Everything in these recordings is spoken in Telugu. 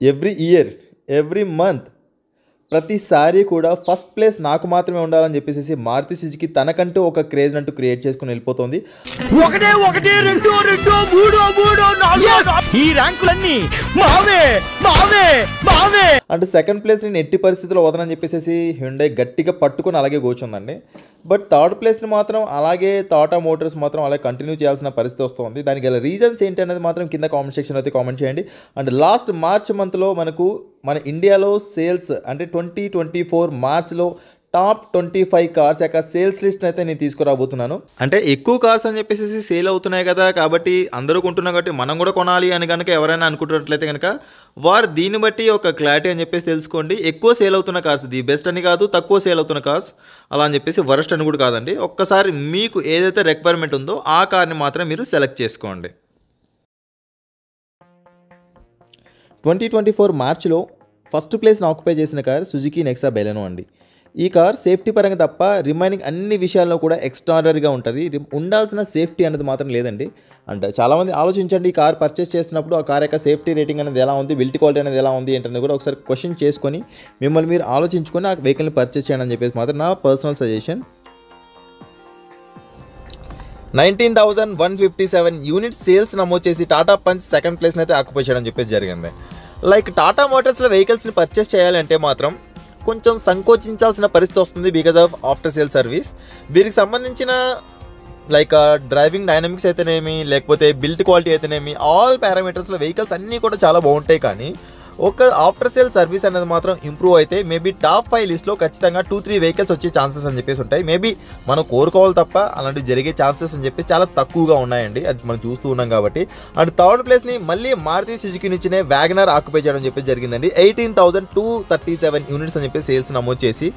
ఎవ్రీ ఇయర్, ఎవ్రీ మంత్, ప్రతిసారి కూడా ఫస్ట్ ప్లేస్ నాకు మాత్రమే ఉండాలని చెప్పేసి మారుతి సుజుకి తనకంటూ ఒక క్రేజ్ అంటూ క్రియేట్ చేసుకుని వెళ్ళిపోతుంది. ఈ ర్యాంకులన్నీ మావే మావే మావే. అంటే సెకండ్ ప్లేస్ నేను ఎట్టి పరిస్థితుల్లో వదనని చెప్పేసి హ్యుండై గట్టిగా పట్టుకొని అలాగే కూర్చుందండి. బట్ థర్డ్ ప్లేస్ని మాత్రం అలాగే టాటా మోటార్స్ మాత్రం అలాగే కంటిన్యూ చేయాల్సిన పరిస్థితి వస్తుంది. దానికి గల రీజన్స్ ఏంటి అనేది మాత్రం కింద కామెంట్ సెక్షన్ అయితే కామెంట్ చేయండి. అండ్ లాస్ట్ మార్చ్ మంత్లో మనకు మన ఇండియాలో సేల్స్ అంటే 2024 మార్చ్లో టాప్ 25 కార్స్ యొక్క సేల్స్ లిస్ట్ అయితే నేను తీసుకురాబోతున్నాను. అంటే ఎక్కువ కార్స్ అని చెప్పేసి సేల్ అవుతున్నాయి కదా, కాబట్టి అందరూ కొంటున్నారు కాబట్టి మనం కూడా కొనాలి అని కనుక ఎవరైనా అనుకుంటున్నట్లయితే కనుక వారు దీన్ని బట్టి ఒక క్లారిటీ అని చెప్పేసి తెలుసుకోండి. ఎక్కువ సేల్ అవుతున్న కార్స్, ది బెస్ట్ అని కాదు, తక్కువ సేల్ అవుతున్న కార్స్ అలా అని చెప్పేసి వరస్ట్ అని కూడా కాదండి. ఒక్కసారి మీకు ఏదైతే రిక్వైర్మెంట్ ఉందో ఆ కార్ని మాత్రం మీరు సెలెక్ట్ చేసుకోండి. 2024 మార్చ్లో ఫస్ట్ ప్లేస్ని ఆక్యుపై చేసిన కార్ సుజుకి నెక్సా బెలెనో అండి. ఈ కార్ సేఫ్టీ పరంగా తప్ప రిమైనింగ్ అన్ని విషయాల్లో కూడా ఎక్స్ట్రాడనరీగా ఉంటుంది. ఉండాల్సిన సేఫ్టీ అనేది మాత్రం లేదండి. అంటే చాలామంది ఆలోచించండి, ఈ కార్ పర్చేస్ చేసినప్పుడు ఆ కార్ యొక్క సేఫ్టీ రేటింగ్ అనేది ఎలా ఉంది, బిల్ట్ క్వాలిటీ అనేది ఎలా ఉంది ఏంటనేది కూడా ఒకసారి క్వశ్చన్ చేసుకొని మిమ్మల్ని మీరు ఆలోచించుకొని ఆ వెహికల్ని పర్చేస్ చేయండి అని చెప్పేసి మాత్రం నా పర్సనల్ సజెషన్. 19,157 యూనిట్ సేల్స్ నమోదు చేసి టాటా పంచ్ సెకండ్ ప్లేస్ని అయితే ఆక్యుపై చేయడం చెప్పేసి జరిగింది. లైక్ టాటా మోటార్స్లో వెహికల్స్ని పర్చేస్ చేయాలంటే మాత్రం కొంచెం సంకోచించాల్సిన పరిస్థితి వస్తుంది because of after sale service. వీరికి సంబంధించిన లైక్ డ్రైవింగ్ డైనమిక్స్ అయితేనేమి, లేకపోతే బిల్ట్ క్వాలిటీ అయితేనేమి, ఆల్ పారామీటర్స్లో వెహికల్స్ అన్నీ కూడా చాలా బాగుంటాయి. కానీ ఒక ఆఫ్టర్ సేల్ సర్వీస్ అనేది మాత్రం ఇంప్రూవ్ అయితే మేబీ టాప్ 5 లిస్ట్లో ఖచ్చితంగా 2-3 వెహికల్స్ వచ్చే ఛాన్సెస్ అని చెప్పేసి ఉంటాయి. మేబీ మనం కోరుకోవాలి తప్ప అలాంటివి జరిగే ఛాన్సెస్ అని చెప్పేసి చాలా తక్కువగా ఉన్నాయండి. అది మనం చూస్తూ ఉన్నాం కాబట్టి. అండ్ థర్డ్ ప్లేస్ని మళ్ళీ మారుతి సుజుకి నుంచినే వ్యాగనర్ ఆక్యుపై చేయడం చెప్పేసి జరిగిందండి. 18,237 యూనిట్స్ అని చెప్పేసి సేల్స్ నమోదు చేసి.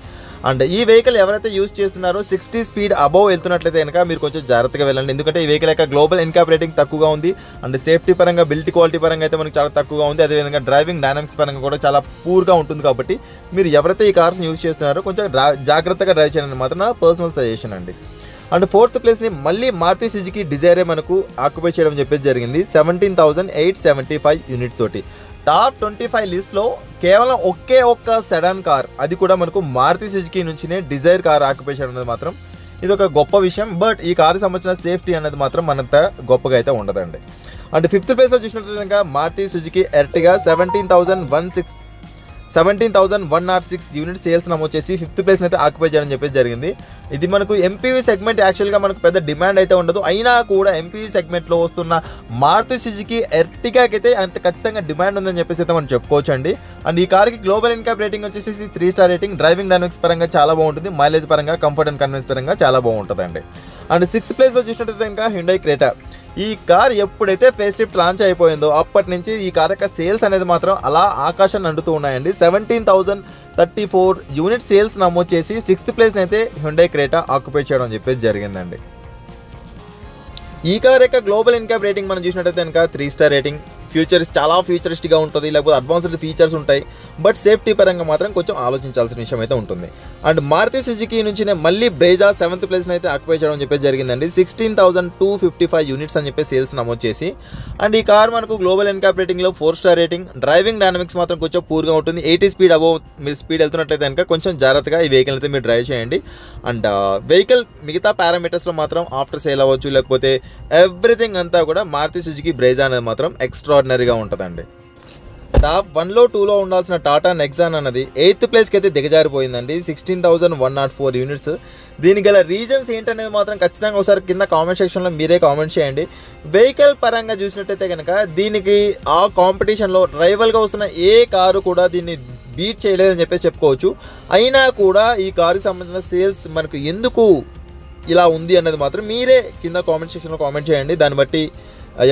అండ్ ఈ వెహికల్ ఎవరైతే యూజ్ చేస్తున్నారో 60 స్పీడ్ అబవ్ వెళ్తున్నట్లయితే కనుక మీరు కొంచెం జాగ్రత్తగా వెళ్ళండి. ఎందుకంటే ఈ వెహికల్ యొక్క గ్లోబల్ ఎన్కాప్ రేటింగ్ తక్కువగా ఉంది. అండ్ సేఫ్టీ పరంగా, బిల్ట్ క్వాలిటీ పరంగా అయితే మనకి చాలా తక్కువగా ఉంది. అదేవిధంగా డ్రైవింగ్ డైనమిక్స్ పరంగా కూడా చాలా పూర్గా ఉంటుంది. కాబట్టి మీరు ఎవరైతే ఈ కార్స్ని యూజ్ చేస్తున్నారో కొంచెం జాగ్రత్తగా డ్రైవ్ చేయాలని మాత్రం నా పర్సనల్ సజెషన్ అండి. అండ్ ఫోర్త్ ప్లేస్ని మళ్ళీ మారుతి సుజుకి డిజైరే మనకు ఆక్యుపై చేయడం చెప్పేసి జరిగింది. 17,875 యూనిట్స్ తోటి టాప్ 25 లిస్ట్లో కేవలం ఒకే ఒక్క సెడాన్ కార్, అది కూడా మనకు మారుతి సుజుకి నుంచినే డిజైర్ కార్ ఆక్యుపై చేయడం అనేది మాత్రం ఇది ఒక గొప్ప విషయం. బట్ ఈ కారుకి సంబంధించిన సేఫ్టీ అనేది మాత్రం మనంత గొప్పగా అయితే ఉండదండి. అంటే ఫిఫ్త్ ప్లేస్లో చూసినట్లయితే Maruti Suzuki Ertiga 17,106 unit sales నమోదు చేసి ఫిఫ్త్ ప్లేస్ని అయితే ఆక్యుపై చేయడం చెప్పేసి జరిగింది. ఇది మనకు ఎంపీవీ సెగ్మెంట్ యాక్చువల్గా మనకు పెద్ద డిమాండ్ అయితే ఉండదు. అయినా కూడా ఎంపీవీ సెగ్మెంట్లో వస్తున్న మారుతి సుజుకి ఎర్టిగాకి అయితే అంత ఖచ్చితంగా డిమాండ్ ఉందని చెప్పేసి అయితే మనం చెప్పుకోవచ్చు అండి. అండ్ ఈ కార్కి గ్లోబల్ ఎన్కాప్ రేటింగ్ వచ్చేసి 3 స్టార్ రేటింగ్. డ్రైవింగ్ డైనమిక్స్ పరంగా చాలా బాగుంటుంది. మైలేజ్ పరంగా, కంఫర్ట్ అండ్ కన్వీనియన్స్ పరంగా చాలా బాగుంటుందండి. అండ్ సిక్స్త్ ప్లేస్లో చూసినట్లయితే ఇంకా హ్యుండై క్రెటా. ఈ కార్ ఎప్పుడైతే ఫేస్ లిఫ్ట్ లాంచ్ అయిపోయిందో అప్పటి నుంచి ఈ కార్ యొక్క సేల్స్ అనేది మాత్రం అలా ఆకాశాన్ని అంటుతూ ఉన్నాయండి. 17,034 యూనిట్ సేల్స్ నమోదు చేసి సిక్స్త్ ప్లేస్ని అయితే హ్యుండై క్రెటా ఆక్యుపై చేయడం చెప్పేసి జరిగిందండి. ఈ కార్ యొక్క గ్లోబల్ ఎన్కాప్ రేటింగ్ మనం చూసినట్టయితే కనుక 3 స్టార్ రేటింగ్. ఫ్యూచర్స్ చాలా ఫ్యూచరిస్ట్గా ఉంటుంది, లేకపోతే అడ్వాన్స్డ్ ఫీచర్స్ ఉంటాయి. బట్ సేఫ్టీ పరంగా మాత్రం కొంచెం ఆలోచించాల్సిన విషయం అయితే ఉంటుంది. అండ్ మారుతి సుజుకి నుంచి మళ్ళీ బ్రేజా 7th ప్లేస్ని అయితే ఆక్యుపై చేయడం చెప్పేసి జరిగిందండి. 16,255 యూనిట్స్ అని చెప్పేసి సేల్స్ నమోదు చేసి. అండ్ ఈ కార్ మనకు గ్లోబల్ ఎన్కాప్ రేటింగ్లో 4 స్టార్ రేటింగ్. డ్రైవింగ్ డైనమిక్స్ మాత్రం కొంచెం పూర్గా ఉంటుంది. 80 స్పీడ్ అబోవ్ మీరు స్పీడ్ వెళ్తున్నట్లయితే కనుక కొంచెం జాగ్రత్తగా ఈ వెహికల్ అయితే మీరు డ్రైవ్ చేయండి. అండ్ వెహికల్ మిగతా పారామీటర్స్లో మాత్రం ఆఫ్టర్ సేల్ అవ్వచ్చు, లేకపోతే ఎవ్రీథింగ్ అంతా కూడా మారుతి సుజుకి బ్రేజా అనేది మాత్రం ఎక్స్ట్రాడినరీగా ఉంటుందండి. టాప్ 1లో 2లో ఉండాల్సిన టాటా నెక్సాన్ అన్నది 8th ప్లేస్కి అయితే దిగజారిపోయిందండి. 16,104 యూనిట్స్. దీనికి గల రీజన్స్ ఏంటనేది మాత్రం ఖచ్చితంగా ఒకసారి కింద కామెంట్ సెక్షన్లో మీరే కామెంట్ చేయండి. వెహికల్ పరంగా చూసినట్టయితే కనుక దీనికి ఆ కాంపిటీషన్లో రైవల్గా వస్తున్న ఏ కారు కూడా దీన్ని బీట్ చేయలేదని చెప్పేసి చెప్పుకోవచ్చు. అయినా కూడా ఈ కారుకి సంబంధించిన సేల్స్ మనకు ఎందుకు ఇలా ఉంది అన్నది మాత్రం మీరే కింద కామెంట్ సెక్షన్లో కామెంట్ చేయండి. దాన్ని బట్టి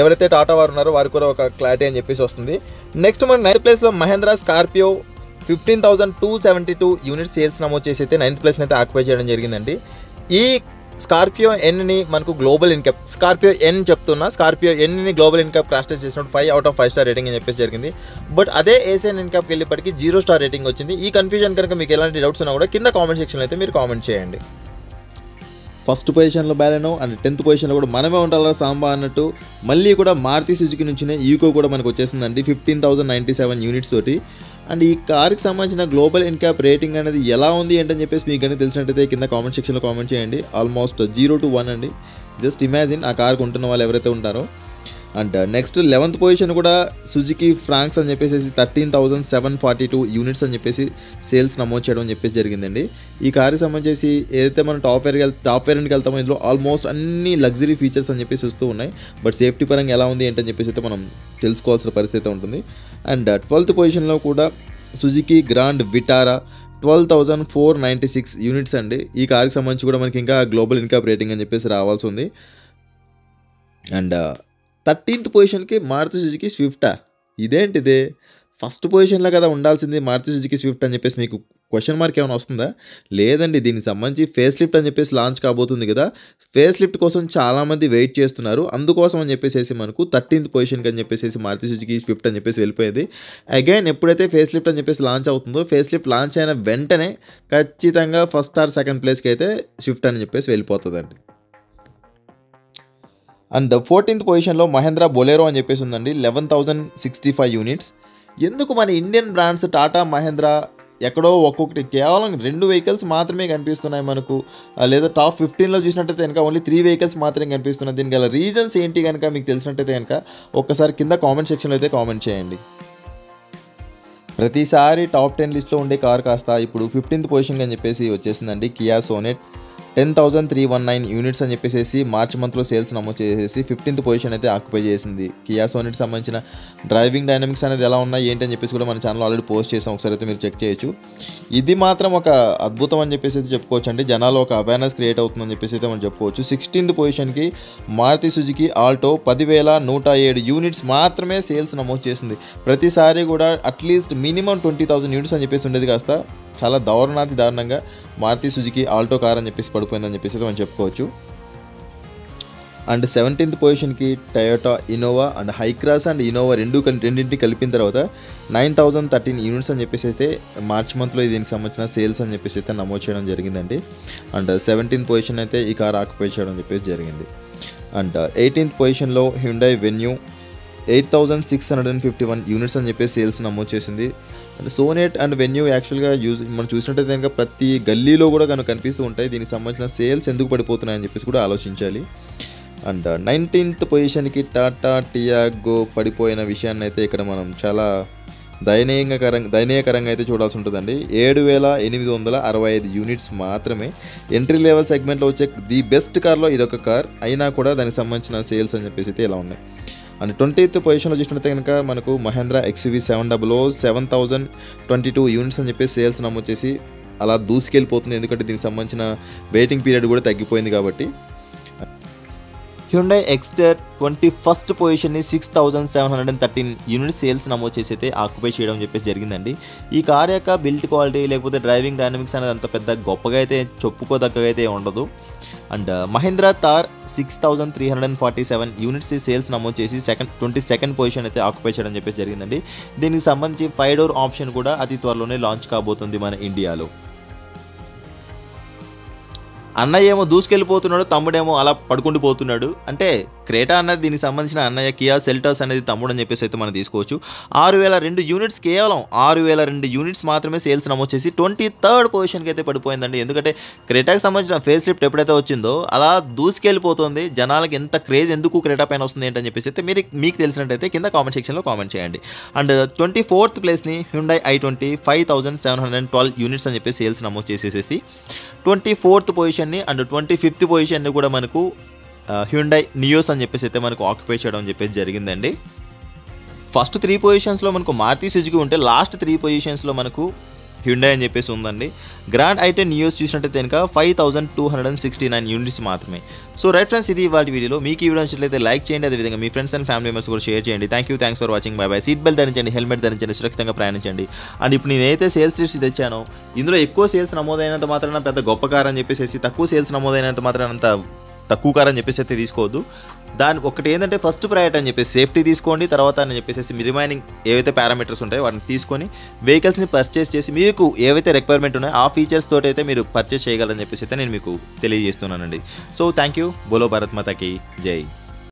ఎవరైతే టాటా వారు ఉన్నారో వారికి కూడా ఒక క్లారిటీ అని చెప్పేసి వస్తుంది. నెక్స్ట్ మన 9th ప్లేస్లో మహేంద్ర స్కార్పియో 15,272 యూనిట్ సేల్స్ నమోదు చేసి అయితే 9th ప్లేస్ని అయితే ఆక్యుపై చేయడం జరిగిందండి. ఈ స్కార్పియో ఎన్ని మనకు గ్లోబల్ ఇన్కప్, స్కార్పియో ఎన్ చెప్తున్నా, స్కార్పియో ఎన్ని గ్లోబల్ ఇన్కప్ క్రాష్ టెస్ట్ చేసినప్పుడు 5/5 స్టార్ రేటింగ్ అని చెప్పేసి జరిగింది. బట్ అదే ఏసియన్ ఇన్కప్కి వెళ్ళేప్పటికీ 0 స్టార్ రేటింగ్ వచ్చింది. ఈ కన్ఫ్యూజన్ కనుక మీకు ఎలాంటి డౌట్స్ ఉన్నా కూడా కింద కామెంట్ సెక్షన్లో అయితే మీరు కామెంట్ చేయండి. ఫస్ట్ పొజిషన్లో బ్యాలెనో అండ్ 10th పొజిషన్లో కూడా మనమే ఉండాలా సాంబా అన్నట్టు మళ్ళీ కూడా మారుతి సుజుకి నుంచినే ఈకో కూడా మనకు వచ్చేసిందండి 15,097 యూనిట్స్ తోటి. అండ్ ఈ కార్కి సంబంధించిన గ్లోబల్ ఇన్క్యాప్ రేటింగ్ అనేది ఎలా ఉంది ఏంటని చెప్పేసి మీకు కానీ తెలిసినట్టయితే కింద కామెంట్ సెక్షన్లో కామెంట్ చేయండి. ఆల్మోస్ట్ 0 to 1 అండి. జస్ట్ ఇమాజిన్ ఆ కార్ కొంటున్న వాళ్ళు ఎవరైతే ఉంటారో. అండ్ నెక్స్ట్ 11th పొజిషన్ కూడా సుజుకి ఫ్రాంక్స్ అని చెప్పేసి 13,742 యూనిట్స్ అని చెప్పేసి సేల్స్ నమోదు చేయడం అని చెప్పేసి జరిగిందండి. ఈ కార్కి సంబంధించి ఏదైతే మనం టాప్ వేరియంట్కి వెళ్తామో ఇందులో ఆల్మోస్ట్ అన్ని లగ్జరీ ఫీచర్స్ అని చెప్పేసి వస్తూ ఉన్నాయి. బట్ సేఫ్టీ పరంగా ఎలా ఉంది ఏంటని చెప్పేసి అయితే మనం తెలుసుకోవాల్సిన పరిస్థితి ఉంటుంది. అండ్ 12th పొజిషన్లో కూడా సుజుకి గ్రాండ్ విటారా 12,496 యూనిట్స్ అండి. ఈ కార్కి సంబంధించి కూడా మనకి ఇంకా గ్లోబల్ ఇన్క్యాప్ రేటింగ్ అని చెప్పేసి రావాల్సి ఉంది. అండ్ 13th పొజిషన్కి మారుతి సుజుకి స్విఫ్టా, ఇదేంటిదే ఫస్ట్ పొజిషన్లో కదా ఉండాల్సింది మారుతి సుజుకి స్విఫ్ట్ అని చెప్పేసి మీకు క్వశ్చన్ మార్క్ ఏమైనా వస్తుందా? లేదండి, దీనికి సంబంధించి ఫేస్ లిఫ్ట్ అని చెప్పేసి లాంచ్ కాబోతుంది కదా. ఫేస్ లిఫ్ట్ కోసం చాలామంది వెయిట్ చేస్తున్నారు. అందుకోసం అని చెప్పేసి మనకు 13th పొజిషన్కి అని చెప్పేసి మారుతి సుజుకి స్విఫ్ట్ అని చెప్పేసి వెళ్ళిపోయింది. అగైన్ ఎప్పుడైతే ఫేస్ లిఫ్ట్ అని చెప్పేసి లాంచ్ అవుతుందో ఫేస్ లిఫ్ట్ లాంచ్ అయిన వెంటనే ఖచ్చితంగా ఫస్ట్ ఆర్ సెకండ్ ప్లేస్కి అయితే స్విఫ్ట్ అని చెప్పేసి వెళ్ళిపోతుందండి. అండ్ 14th పొజిషన్లో మహేంద్ర బొలెరో అని చెప్పేసి ఉందండి 11,065 యూనిట్స్. ఎందుకు మన ఇండియన్ బ్రాండ్స్ టాటా మహేంద్ర ఎక్కడో ఒక్కొక్కటి కేవలం 2 వెహికల్స్ మాత్రమే కనిపిస్తున్నాయి మనకు, లేదా టాప్ 15లో చూసినట్టయితే కనుక ఓన్లీ 3 వెహికల్స్ మాత్రమే కనిపిస్తున్నాయి. దీనికి గల రీజన్స్ ఏంటి కనుక మీకు తెలిసినట్టయితే కనుక ఒక్కసారి కింద కామెంట్ సెక్షన్లో అయితే కామెంట్ చేయండి. ప్రతిసారి టాప్ 10 లిస్ట్లో ఉండే కార్ కాస్త ఇప్పుడు 15th పొజిషన్ అని చెప్పేసి వచ్చేసిందండి. కియా సోనెట్ 10,319 యూనిట్స్ అని చెప్పేసి మార్చ్ మంత్లో సేల్స్ నమోదు చేసేసి 15th పొజిషన్ అయితే ఆక్యుపై చేసింది. కియా సోనెట్ సంబంధించిన డ్రైవింగ్ డైనమిక్స్ అనేది ఎలా ఉన్నాయి ఏంటి అని చెప్పేసి కూడా మన ఛానల్ ఆల్రెడీ పోస్ట్ చేసాం, ఒకసారి అయితే మీరు చెక్ చేయొచ్చు. ఇది మాత్రం ఒక అద్భుతం అని చెప్పేసి అయితే చెప్పుకోవచ్చు అండి. జనాలు ఒక అవేర్నెస్ క్రియేట్ అవుతుందని చెప్పేసి అయితే మనం చెప్పుకోవచ్చు. 16th పొజిషన్కి మారుతి సుజుకి ఆల్టో 10,107 యూనిట్స్ మాత్రమే సేల్స్ నమోదు చేసింది. ప్రతిసారి కూడా అట్లీస్ట్ మినిమం 20,000 యూనిట్స్ అని చెప్పేసి ఉండేది కాస్త చాలా దారుణంగా మారుతి సుజుకి ఆల్టో కార్ అని చెప్పేసి పడిపోయిందని చెప్పేసి మనం చెప్పుకోవచ్చు. అండ్ 17th పొజిషన్కి Toyota Innova and Hycross and Innova రెండింటిని కలిపిన తర్వాత 9,013 యూనిట్స్ అని చెప్పేసి అయితే మార్చ్ మంత్లో దీనికి సంబంధించిన సేల్స్ అని చెప్పేసి అయితే నమోదు చేయడం జరిగిందండి. అండ్ 17th పొజిషన్ అయితే ఈ కార్ ఆక్యుపై చేయడం అని చెప్పేసి జరిగింది. అండ్ 18th పొజిషన్లో హ్యుండై వెన్యూ 8,651 యూనిట్స్ అని చెప్పేసి సేల్స్ నమోదు చేసింది. అండ్ సోనెట్ అండ్ వెన్యూ యాక్చువల్గా మనం చూసినట్టయితే కనుక ప్రతి గల్లీలో కూడా కనిపిస్తూ ఉంటాయి. దీనికి సంబంధించిన సేల్స్ ఎందుకు పడిపోతున్నాయని చెప్పేసి కూడా ఆలోచించాలి. అండ్ 19th పొజిషన్కి టాటా టియాగో పడిపోయిన విషయాన్ని అయితే ఇక్కడ మనం చాలా దయనీయకరంగా అయితే చూడాల్సి ఉంటుందండి. 7,865 యూనిట్స్ మాత్రమే. ఎంట్రీ లెవెల్ సెగ్మెంట్లో వచ్చే ది బెస్ట్ కార్లో ఇదొక కార్ అయినా కూడా దానికి సంబంధించిన సేల్స్ అని చెప్పేసి అయితే ఇలా ఉన్నాయి. అండ్ 20th పొజిషన్లో చూసినట్లయితే కనుక మనకు మహేంద్ర XUV700 7,022 యూనిట్స్ అని చెప్పి సేల్స్ నమోదు చేసి అలా దూసుకెళ్ళిపోతుంది. ఎందుకంటే దీనికి సంబంధించిన వెయిటింగ్ పీరియడ్ కూడా తగ్గిపోయింది కాబట్టి. Hyundai Exter 21st పొజిషన్ని 6,713 unit sales నమోదు చేసి అయితే ఆక్యుపై చేయడం చెప్పేసి జరిగిందండి. ఈ కార్ యొక్క బిల్డ్ క్వాలిటీ లేకపోతే డ్రైవింగ్ డైనమిక్స్ అనేది అంత పెద్ద గొప్పగా అయితే చెప్పుకోదగ్గగా అయితే ఉండదు. And Mahindra Thar 6,347 units sales నమోదు చేసి 22nd పొజిషన్ అయితే ఆక్యుపై చేయడం చెప్పేసి జరిగిందండి. దీనికి సంబంధించి 5 డోర్ ఆప్షన్ కూడా అతి త్వరలోనే లాంచ్ కాబోతుంది మన ఇండియాలో. అన్నయ్య ఏమో దూసుకెళ్ళిపోతున్నాడు, తమ్ముడేమో అలా పడుకుంటూ పోతున్నాడు. అంటే క్రేటా అన్నది దీనికి సంబంధించిన అన్నయ్య, కియా సెల్టాస్ అనేది తమ్ముడు అని చెప్పేసి అయితే మనం తీసుకోవచ్చు. 6,002 యూనిట్స్, కేవలం 6,002 యూనిట్స్ మాత్రమే సేల్స్ నమోదు చేసి 23rd పొజిషన్కి అయితే పడిపోయిందండి. ఎందుకంటే క్రేటాకి సంబంధించిన ఫేస్ లిఫ్ట్ ఎప్పుడైతే వచ్చిందో అలా దూసుకెళ్ళిపోతుంది. జనాలకి ఎంత క్రేజ్ ఎందుకు క్రేటా పైన వస్తుంది ఏంటని చెప్పేసి అయితే మీకు తెలిసినట్టయితే కింద కామెంట్ సెక్షన్లో కామెంట్ చేయండి. అండ్ 24th ప్లేస్ని హ్యుండై i20 5,712 యూనిట్స్ అని చెప్పేసి సేల్స్ నమోదు చేసేసి 24th పొజిషన్ని అండ్ 25th పొజిషన్ని కూడా మనకు హ్యుండై నియోస్ అని చెప్పేసి అయితే మనకు ఆక్యుపై చేయడం అని చెప్పేసి జరిగిందండి. ఫస్ట్ 3 పొజిషన్స్లో మనకు మారుతి సుజుకి ఉంటే లాస్ట్ 3 పొజిషన్స్లో మనకు హ్యుండై అని చెప్పేసి ఉందండి. గ్రాండ్ i10 నియోస్ చూసినట్టయితే కనుక 5,269 యూనిట్స్ మాత్రమే. సో రైట్ ఫ్రెండ్స్, ఇది ఇవాళ వీడియోలో. మీకు ఈ వీడియో నచ్చినట్లయితే లైక్ చేయండి, అదేవిధంగా మీ ఫ్రెండ్స్ అండ్ ఫ్యామిలీ మెంబర్స్ కూడా షేర్ చేయండి. Thanks for watching. By. Seat belt ధరించండి, హెల్మెట్ ధరించండి, సురక్షితంగా ప్రయాణించండి. అండ్ ఇప్పుడు నేనైతే సేల్స్ లిస్ట్ తెచ్చానో ఇందులో ఎక్కువ సేల్స్ నమోదైనంత మాత్రాన పెద్ద గొప్ప కార్ అని చెప్పేసి, తక్కువ సేల్స్ నమోదైనంత మాత్రాన అంత తక్కువ కార్ అని చెప్పేసి అయితే తీసుకోవద్దు. దాని ఒకటి ఏంటంటే ఫస్ట్ ప్రయారిటీ అని చెప్పేసి సేఫ్టీ తీసుకోండి, తర్వాత అని చెప్పేసి రిమైనింగ్ ఏవైతే పారామీటర్స్ ఉంటాయో వాటిని తీసుకొని వెహికల్స్ని పర్చేస్ చేసి మీకు ఏవైతే రిక్వైర్మెంట్ ఉన్నాయో ఆ ఫీచర్స్ తోటి అయితే మీరు పర్చేస్ చేయగలని చెప్పేసి అయితే నేను మీకు తెలియజేస్తున్నానండి. So thank you. బోలో భారత్ మాతాకి జై.